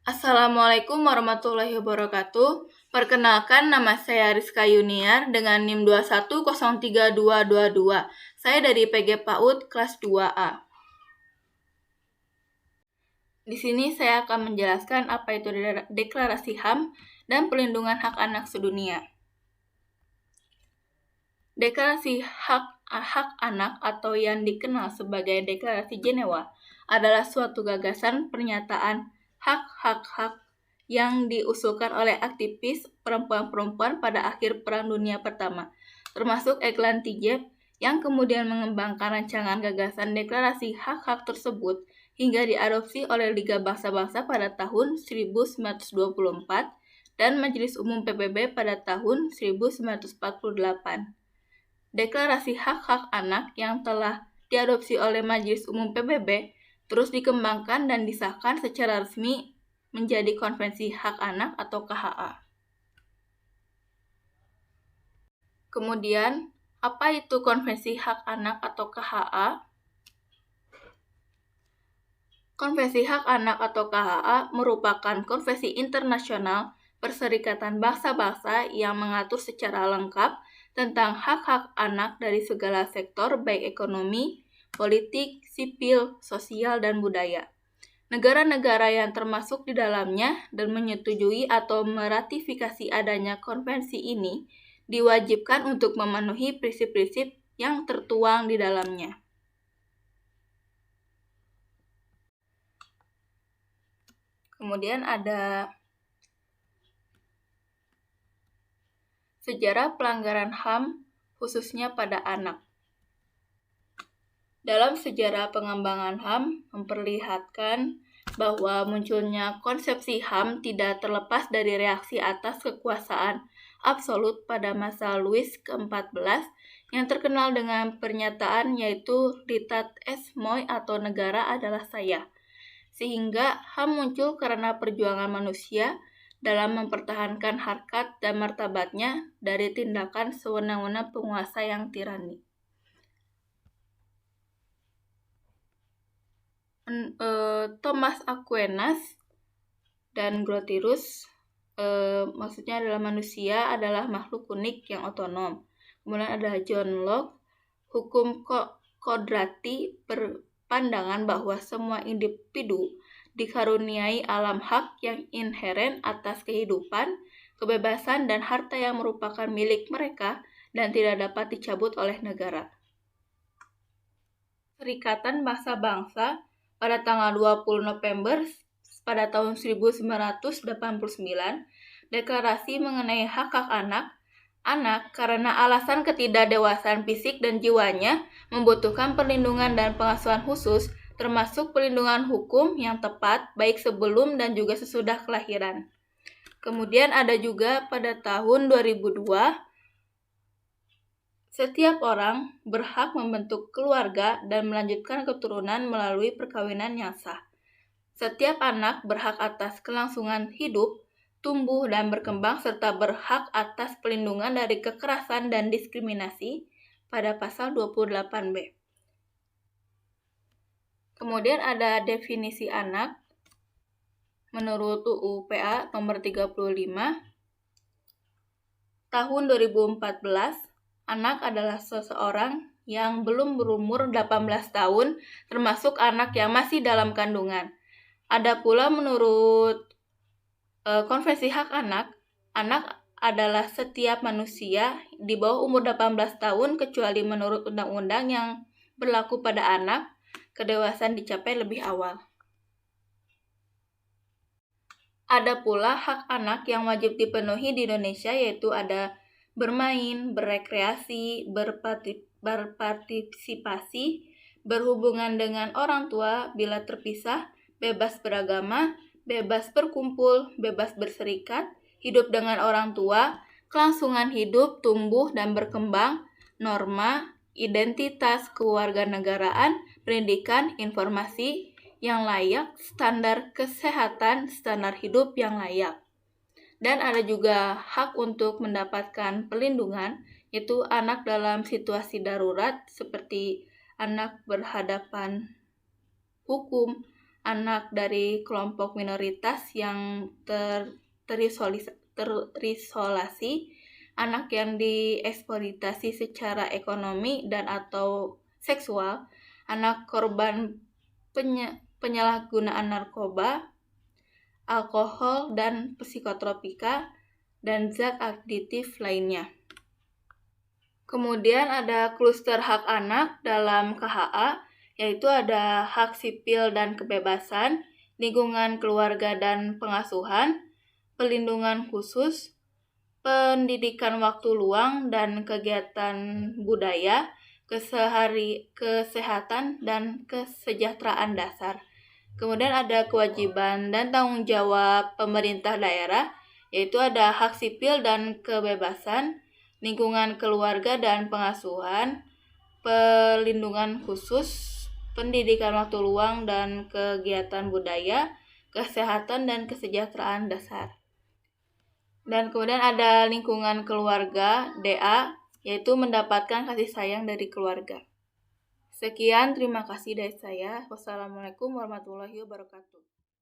Assalamualaikum warahmatullahi wabarakatuh. Perkenalkan, nama saya Rizka Yuniar dengan NIM 2103222. Saya dari PG PAUD kelas 2A. Di sini saya akan menjelaskan apa itu Deklarasi HAM dan Perlindungan Hak Anak Sedunia. Deklarasi Hak Anak atau yang dikenal sebagai Deklarasi Jenewa adalah suatu gagasan pernyataan hak-hak yang diusulkan oleh aktivis perempuan-perempuan pada akhir Perang Dunia Pertama, termasuk Eglantine Tijeb, yang kemudian mengembangkan rancangan gagasan deklarasi hak-hak tersebut hingga diadopsi oleh Liga Bangsa-Bangsa pada tahun 1924 dan Majelis Umum PBB pada tahun 1948. Deklarasi hak-hak anak yang telah diadopsi oleh Majelis Umum PBB terus dikembangkan dan disahkan secara resmi menjadi Konvensi Hak Anak atau KHA. Kemudian, apa itu Konvensi Hak Anak atau KHA? Konvensi Hak Anak atau KHA merupakan konvensi internasional Perserikatan Bangsa-Bangsa yang mengatur secara lengkap tentang hak-hak anak dari segala sektor baik ekonomi, politik, sipil, sosial, dan budaya. Negara-negara yang termasuk di dalamnya dan menyetujui atau meratifikasi adanya konvensi ini diwajibkan untuk memenuhi prinsip-prinsip yang tertuang di dalamnya. Kemudian ada sejarah pelanggaran HAM khususnya pada anak. Dalam sejarah pengembangan HAM memperlihatkan bahwa munculnya konsepsi HAM tidak terlepas dari reaksi atas kekuasaan absolut pada masa Louis ke-14 yang terkenal dengan pernyataan yaitu L'État est moi atau negara adalah saya. Sehingga HAM muncul karena perjuangan manusia dalam mempertahankan harkat dan martabatnya dari tindakan sewenang-wenang penguasa yang tirani. Thomas Aquinas dan Grotius, maksudnya adalah manusia adalah makhluk unik yang otonom. Kemudian ada John Locke, hukum kodrati berpandangan bahwa semua individu dikaruniai alam hak yang inheren atas kehidupan, kebebasan, dan harta yang merupakan milik mereka dan tidak dapat dicabut oleh negara. Perserikatan Bangsa-Bangsa pada tanggal 20 November pada tahun 1989, deklarasi mengenai hak-hak anak karena alasan ketidakdewasaan fisik dan jiwanya membutuhkan perlindungan dan pengasuhan khusus, termasuk perlindungan hukum yang tepat baik sebelum dan juga sesudah kelahiran. Kemudian ada juga pada tahun 2002, setiap orang berhak membentuk keluarga dan melanjutkan keturunan melalui perkawinan yang sah. Setiap anak berhak atas kelangsungan hidup, tumbuh dan berkembang serta berhak atas perlindungan dari kekerasan dan diskriminasi pada pasal 28B. Kemudian ada definisi anak menurut UU PA nomor 35 tahun 2014. Anak adalah seseorang yang belum berumur 18 tahun, termasuk anak yang masih dalam kandungan. Ada pula menurut Konvensi Hak Anak, anak adalah setiap manusia di bawah umur 18 tahun kecuali menurut undang-undang yang berlaku pada anak, kedewasaan dicapai lebih awal. Ada pula hak anak yang wajib dipenuhi di Indonesia, yaitu ada bermain, berekreasi, berpartisipasi, berhubungan dengan orang tua bila terpisah, bebas beragama, bebas berkumpul, bebas berserikat, hidup dengan orang tua, kelangsungan hidup, tumbuh dan berkembang, norma, identitas kewarganegaraan, pendidikan, informasi yang layak, standar kesehatan, standar hidup yang layak. Dan ada juga hak untuk mendapatkan perlindungan, yaitu anak dalam situasi darurat seperti anak berhadapan hukum, anak dari kelompok minoritas yang terisolasi, anak yang dieksploitasi secara ekonomi dan atau seksual, anak korban penyalahgunaan narkoba, alkohol dan psikotropika, dan zat aditif lainnya. Kemudian ada kluster hak anak dalam KHA, yaitu ada hak sipil dan kebebasan, lingkungan keluarga dan pengasuhan, pelindungan khusus, pendidikan waktu luang dan kegiatan budaya, kesehatan dan kesejahteraan dasar. Kemudian ada kewajiban dan tanggung jawab pemerintah daerah, yaitu ada hak sipil dan kebebasan, lingkungan keluarga dan pengasuhan, pelindungan khusus, pendidikan waktu luang dan kegiatan budaya, kesehatan dan kesejahteraan dasar. Dan kemudian ada lingkungan keluarga, DA, yaitu mendapatkan kasih sayang dari keluarga. Sekian, terima kasih dari saya. Wassalamualaikum warahmatullahi wabarakatuh.